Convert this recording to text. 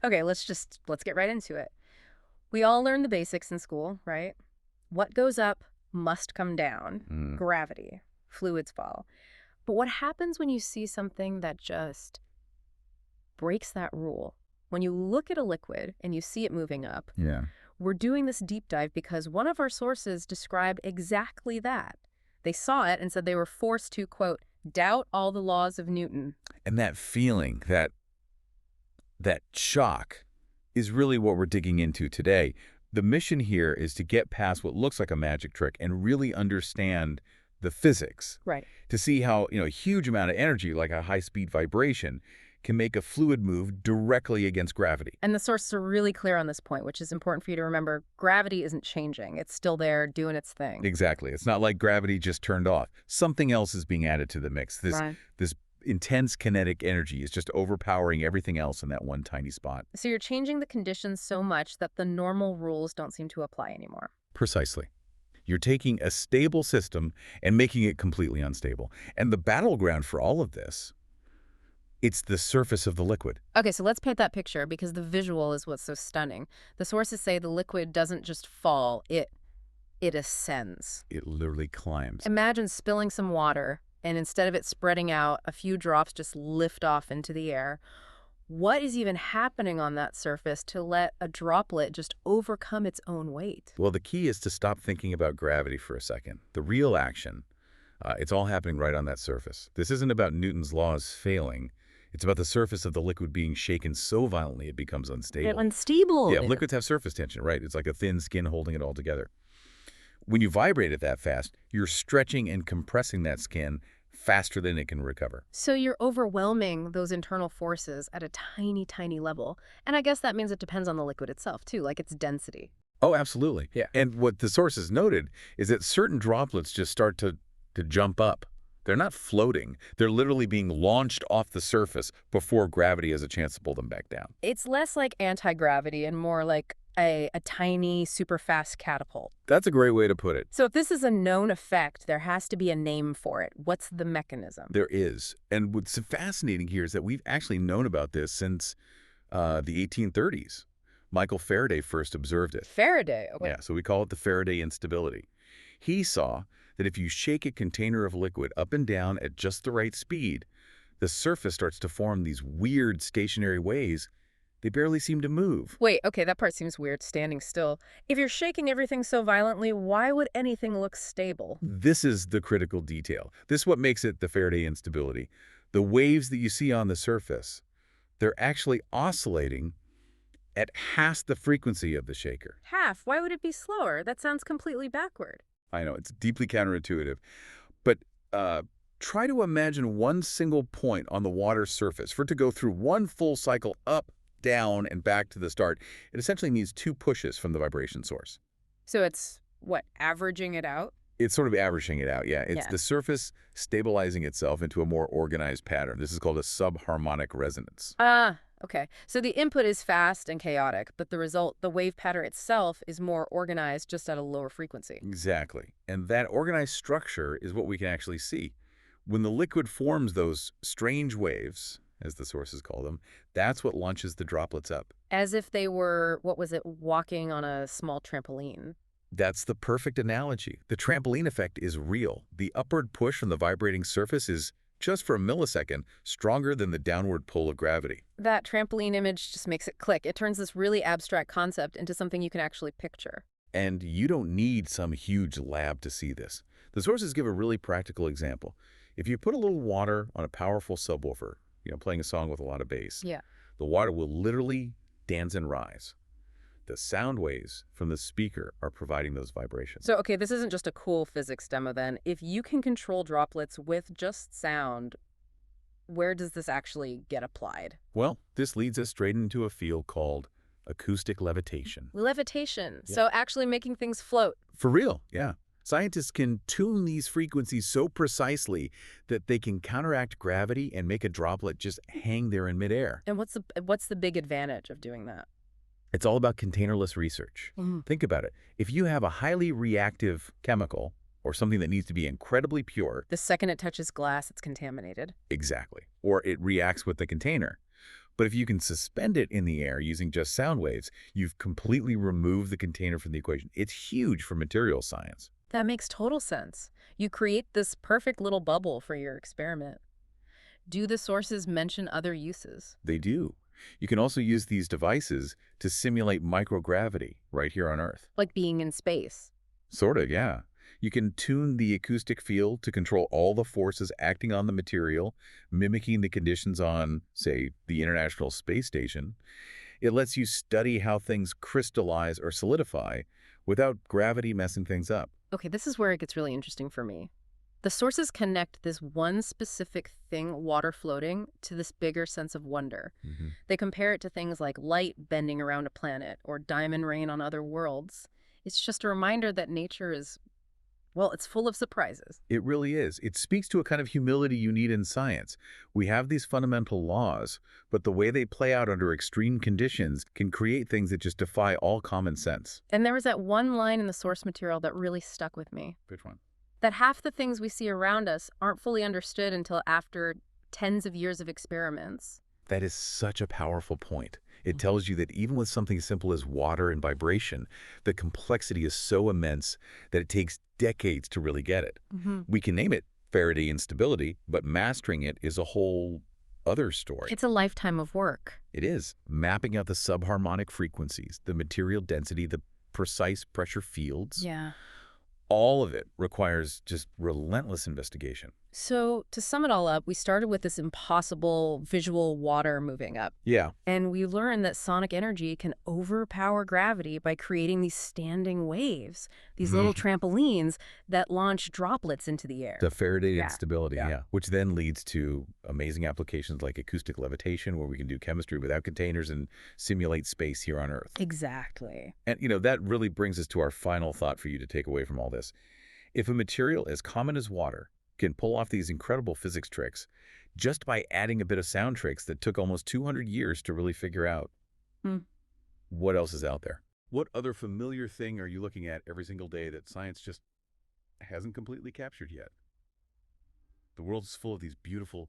Okay, let's get right into it. We all learn the basics in school, right? What goes up must come down. Mm. Gravity, fluids fall. But what happens when you see something that just breaks that rule? When you look at a liquid and you see it moving up, Yeah. we're doing this deep dive because one of our sources described exactly that. They saw it and said they were forced to, quote, doubt all the laws of Newton. And that feeling, that shock, is really what we're digging into today. The mission here is to get past what looks like a magic trick and really understand the physics, Right. to see how, a huge amount of energy, like a high-speed vibration, can make a fluid move directly against gravity. And the sources are really clear on this point, which is important for you to remember. Gravity isn't changing. It's still there doing its thing. Exactly. It's not like gravity just turned off. Something else is being added to the mix. Right. This intense kinetic energy is just overpowering everything else in that one tiny spot. So you're changing the conditions so much that the normal rules don't seem to apply anymore. Precisely. You're taking a stable system and making it completely unstable. And the battleground for all of this, it's the surface of the liquid. Okay, so let's paint that picture because the visual is what's so stunning. The sources say the liquid doesn't just fall, it ascends. It literally climbs. Imagine spilling some water, and instead of it spreading out, a few drops just lift off into the air. What is even happening on that surface to let a droplet just overcome its own weight? Well, the key is to stop thinking about gravity for a second. The real action, it's all happening right on that surface. This isn't about Newton's laws failing. It's about the surface of the liquid being shaken so violently it becomes unstable. Unstable. Yeah, liquids have surface tension, right? It's like a thin skin holding it all together. When you vibrate it that fast, you're stretching and compressing that skin faster than it can recover. So you're overwhelming those internal forces at a tiny, tiny level. And I guess that means it depends on the liquid itself, too, like its density. Oh, absolutely. Yeah. And what the sources noted is that certain droplets just start to jump up. They're not floating. They're literally being launched off the surface before gravity has a chance to pull them back down. It's less like anti-gravity and more like a tiny, super fast catapult. That's a great way to put it. So if this is a known effect, there has to be a name for it. What's the mechanism? There is. And what's fascinating here is that we've actually known about this since the 1830s. Michael Faraday first observed it. Faraday. Okay. Yeah, so we call it the Faraday instability. He saw that if you shake a container of liquid up and down at just the right speed, the surface starts to form these weird stationary waves. They barely seem to move. Wait, okay, that part seems weird, standing still. If you're shaking everything so violently, why would anything look stable? This is the critical detail. This is what makes it the Faraday instability. The waves that you see on the surface, they're actually oscillating at half the frequency of the shaker. Half? Why would it be slower? That sounds completely backward. I know, it's deeply counterintuitive. But try to imagine one single point on the water's surface. For it to go through one full cycle up, down, and back to the start, it essentially needs two pushes from the vibration source. So it's, what, averaging it out? It's sort of averaging it out, yeah. It's Yeah. the surface stabilizing itself into a more organized pattern. This is called a subharmonic resonance. Ah, okay. So the input is fast and chaotic, but the result, the wave pattern itself, is more organized just at a lower frequency. Exactly. And that organized structure is what we can actually see. When the liquid forms those strange waves, as the sources call them, that's what launches the droplets up. As if they were, what was it, walking on a small trampoline. That's the perfect analogy. The trampoline effect is real. The upward push from the vibrating surface is, just for a millisecond, stronger than the downward pull of gravity. That trampoline image just makes it click. It turns this really abstract concept into something you can actually picture. And you don't need some huge lab to see this. The sources give a really practical example. If you put a little water on a powerful subwoofer, playing a song with a lot of bass, Yeah. the water will literally dance and rise. The sound waves from the speaker are providing those vibrations. So, okay, this isn't just a cool physics demo then. If you can control droplets with just sound, where does this actually get applied? Well, this leads us straight into a field called acoustic levitation. Levitation. Yeah. So actually making things float. For real, yeah. Scientists can tune these frequencies so precisely that they can counteract gravity and make a droplet just hang there in midair. And what's the big advantage of doing that? It's all about containerless research. Think about it. If you have a highly reactive chemical or something that needs to be incredibly pure, The second it touches glass, it's contaminated. exactly, or it reacts with the container. But if you can suspend it in the air using just sound waves, you've completely removed the container from the equation. It's huge for material science. That makes total sense. You create this perfect little bubble for your experiment. Do the sources mention other uses? They do. You can also use these devices to simulate microgravity right here on Earth. Like being in space. Sort of, yeah. You can tune the acoustic field to control all the forces acting on the material, mimicking the conditions on, say, the International Space Station. It lets you study how things crystallize or solidify without gravity messing things up. Okay, this is where it gets really interesting for me. The sources connect this one specific thing, water floating, to this bigger sense of wonder. Mhm. They compare it to things like light bending around a planet or diamond rain on other worlds. It's just a reminder that nature is, well, it's full of surprises. It really is. It speaks to a kind of humility you need in science. We have these fundamental laws, but the way they play out under extreme conditions can create things that just defy all common sense. And there was that one line in the source material that really stuck with me. Which one? That half the things we see around us aren't fully understood until after tens of years of experiments. That is such a powerful point. It tells you that even with something as simple as water and vibration, the complexity is so immense that it takes decades to really get it. We can name it Faraday instability, but mastering it is a whole other story. It's a lifetime of work. It is. Mapping out the subharmonic frequencies, the material density, the precise pressure fields. Yeah. All of it requires just relentless investigation. So to sum it all up, we started with this impossible visual water moving up. Yeah. And we learned that sonic energy can overpower gravity by creating these standing waves, these little trampolines that launch droplets into the air. The Faraday Yeah. instability, Yeah. yeah. Which then leads to amazing applications like acoustic levitation, where we can do chemistry without containers and simulate space here on Earth. Exactly. And, that really brings us to our final thought for you to take away from all this. If a material as common as water can pull off these incredible physics tricks just by adding a bit of sound tricks that took almost 200 years to really figure out, what else is out there? What other familiar thing are you looking at every single day that science just hasn't completely captured yet? The world is full of these beautiful,